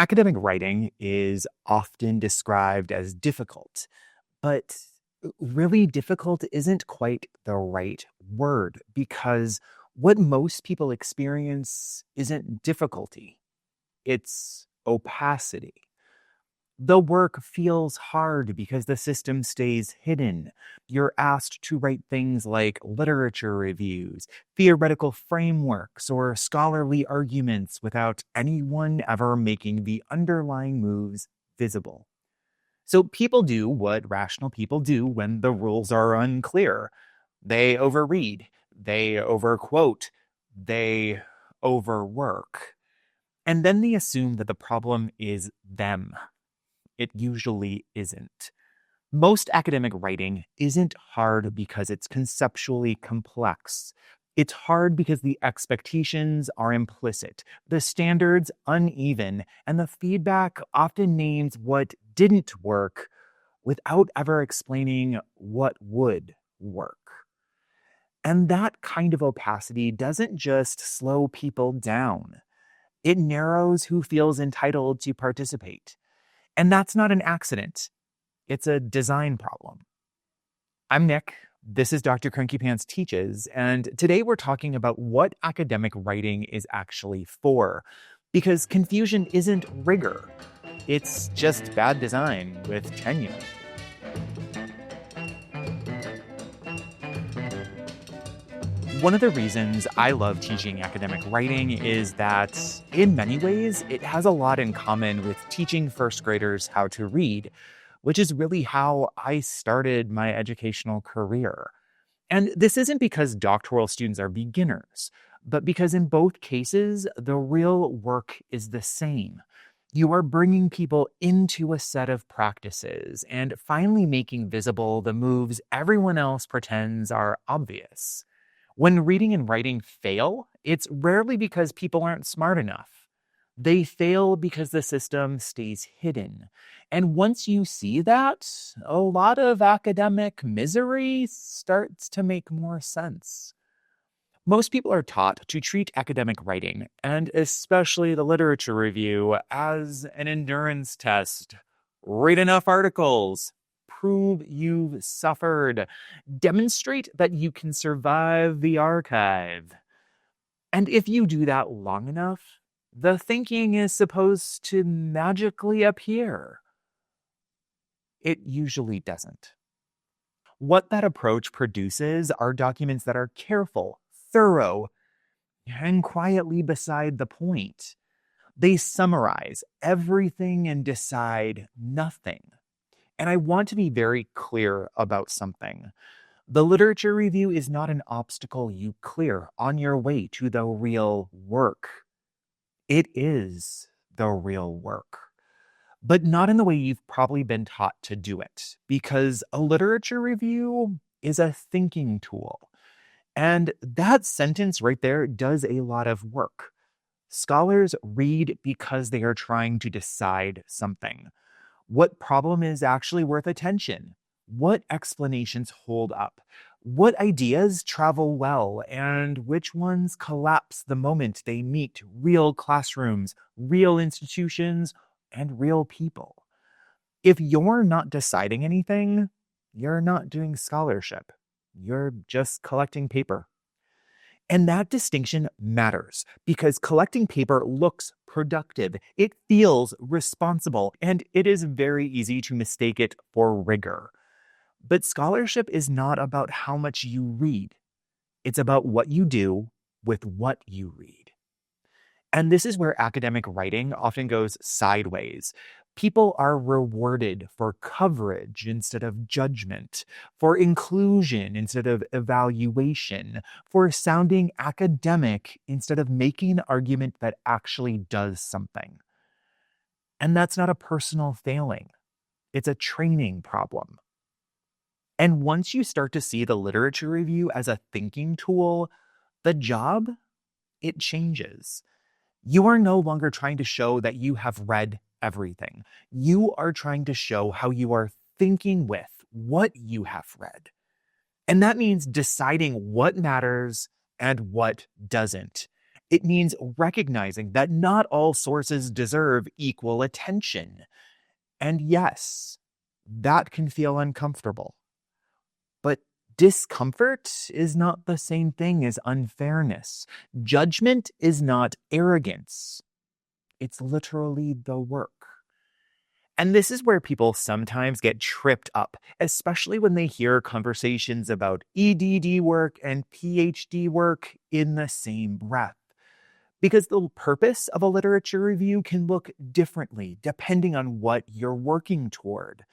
Academic writing is often described as difficult, but really difficult isn't quite the right word because what most people experience isn't difficulty, it's opacity. The work feels hard because the system stays hidden. You're asked to write things like literature reviews, theoretical frameworks, or scholarly arguments without anyone ever making the underlying moves visible. So people do what rational people do when the rules are unclear. They overread, they overquote, they overwork. And then they assume that the problem is them. It usually isn't. Most academic writing isn't hard because it's conceptually complex. It's hard because the expectations are implicit, the standards uneven, and the feedback often names what didn't work without ever explaining what would work. And that kind of opacity doesn't just slow people down, it narrows who feels entitled to participate. And that's not an accident. It's a design problem. I'm Nick. This is Dr. Cranky Pants Teaches, and today we're talking about what academic writing is actually for. Because confusion isn't rigor, it's just bad design with tenure. One of the reasons I love teaching academic writing is that, in many ways, it has a lot in common with teaching first graders how to read, which is really how I started my educational career. And this isn't because doctoral students are beginners, but because in both cases, the real work is the same. You are bringing people into a set of practices and finally making visible the moves everyone else pretends are obvious. When reading and writing fail, it's rarely because people aren't smart enough. They fail because the system stays hidden. And once you see that, a lot of academic misery starts to make more sense. Most people are taught to treat academic writing, and especially the literature review, as an endurance test. Read enough articles. Prove you've suffered. Demonstrate that you can survive the archive. And if you do that long enough, the thinking is supposed to magically appear. It usually doesn't. What that approach produces are documents that are careful, thorough, and quietly beside the point. They summarize everything and decide nothing. And I want to be very clear about something. The literature review is not an obstacle you clear on your way to the real work. It is the real work, but not in the way you've probably been taught to do it, because a literature review is a thinking tool. And that sentence right there does a lot of work. Scholars read because they are trying to decide something. What problem is actually worth attention? What explanations hold up? What ideas travel well and which ones collapse the moment they meet real classrooms, real institutions, and real people? If you're not deciding anything, you're not doing scholarship. You're just collecting paper. And that distinction matters because collecting paper looks productive. It feels responsible, and it is very easy to mistake it for rigor. But scholarship is not about how much you read. It's about what you do with what you read. And this is where academic writing often goes sideways. People are rewarded for coverage instead of judgment, for inclusion instead of evaluation, for sounding academic instead of making an argument that actually does something. And that's not a personal failing. It's a training problem. And once you start to see the literature review as a thinking tool, the job, it changes. You are no longer trying to show that you have read everything. You are trying to show how you are thinking with what you have read. And that means deciding what matters and what doesn't. It means recognizing that not all sources deserve equal attention. And yes, that can feel uncomfortable. But discomfort is not the same thing as unfairness. Judgment is not arrogance. It's literally the work. And this is where people sometimes get tripped up, especially when they hear conversations about EDD work and PhD work in the same breath. Because the purpose of a literature review can look differently depending on what you're working toward.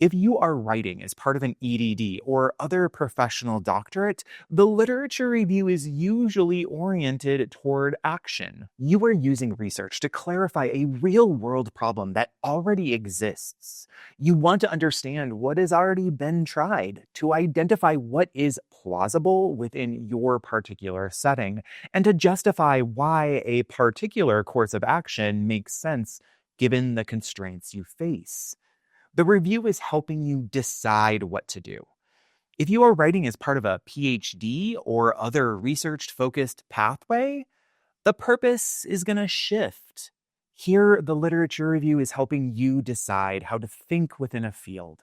If you are writing as part of an EDD or other professional doctorate, the literature review is usually oriented toward action. You are using research to clarify a real-world problem that already exists. You want to understand what has already been tried, to identify what is plausible within your particular setting, and to justify why a particular course of action makes sense given the constraints you face. The review is helping you decide what to do. If you are writing as part of a PhD or other research-focused pathway, the purpose is going to shift. Here, the literature review is helping you decide how to think within a field.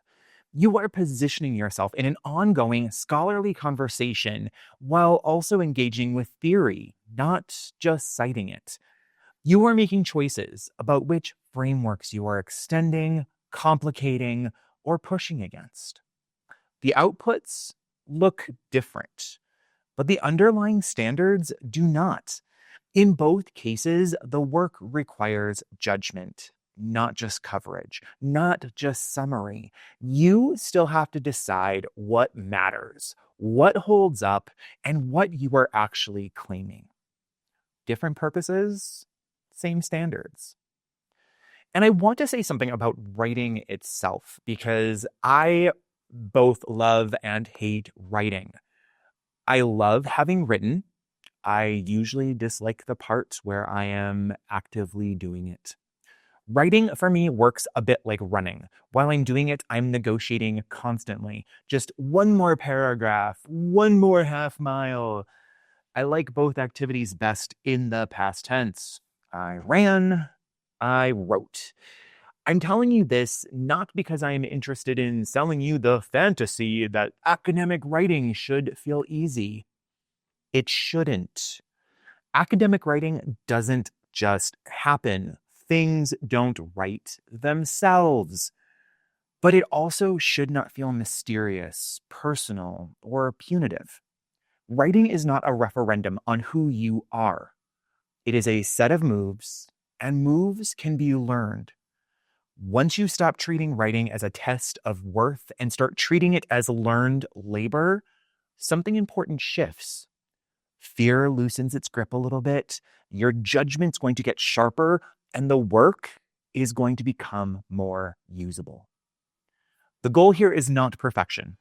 You are positioning yourself in an ongoing scholarly conversation while also engaging with theory, not just citing it. You are making choices about which frameworks you are extending, complicating, or pushing against. The outputs look different, but the underlying standards do not. In both cases, the work requires judgment, not just coverage, not just summary. You still have to decide what matters, what holds up, and what you are actually claiming. Different purposes, same standards. And I want to say something about writing itself, because I both love and hate writing. I love having written. I usually dislike the parts where I am actively doing it. Writing for me works a bit like running. While I'm doing it, I'm negotiating constantly. Just one more paragraph, one more half mile. I like both activities best in the past tense. I ran, I wrote. I'm telling you this not because I'm interested in selling you the fantasy that academic writing should feel easy. It shouldn't. Academic writing doesn't just happen. Things don't write themselves. But it also should not feel mysterious, personal, or punitive. Writing is not a referendum on who you are. It is a set of moves, and moves can be learned. Once you stop treating writing as a test of worth and start treating it as learned labor, something important shifts. Fear loosens its grip a little bit, your judgment's going to get sharper, and the work is going to become more usable. The goal here is not perfection,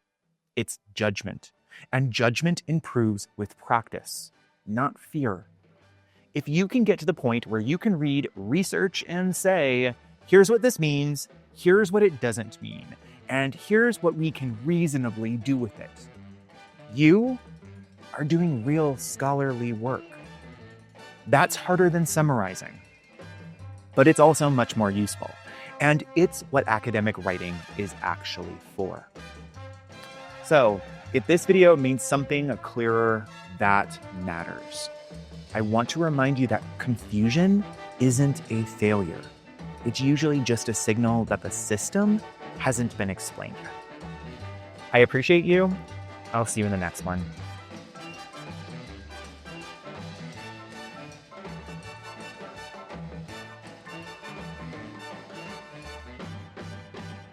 it's judgment. And judgment improves with practice, not fear. If you can get to the point where you can read research and say, here's what this means, here's what it doesn't mean, and here's what we can reasonably do with it, you are doing real scholarly work. That's harder than summarizing, but it's also much more useful. And it's what academic writing is actually for. So, if this video means something clearer, that matters. I want to remind you that confusion isn't a failure. It's usually just a signal that the system hasn't been explained yet. I appreciate you. I'll see you in the next one.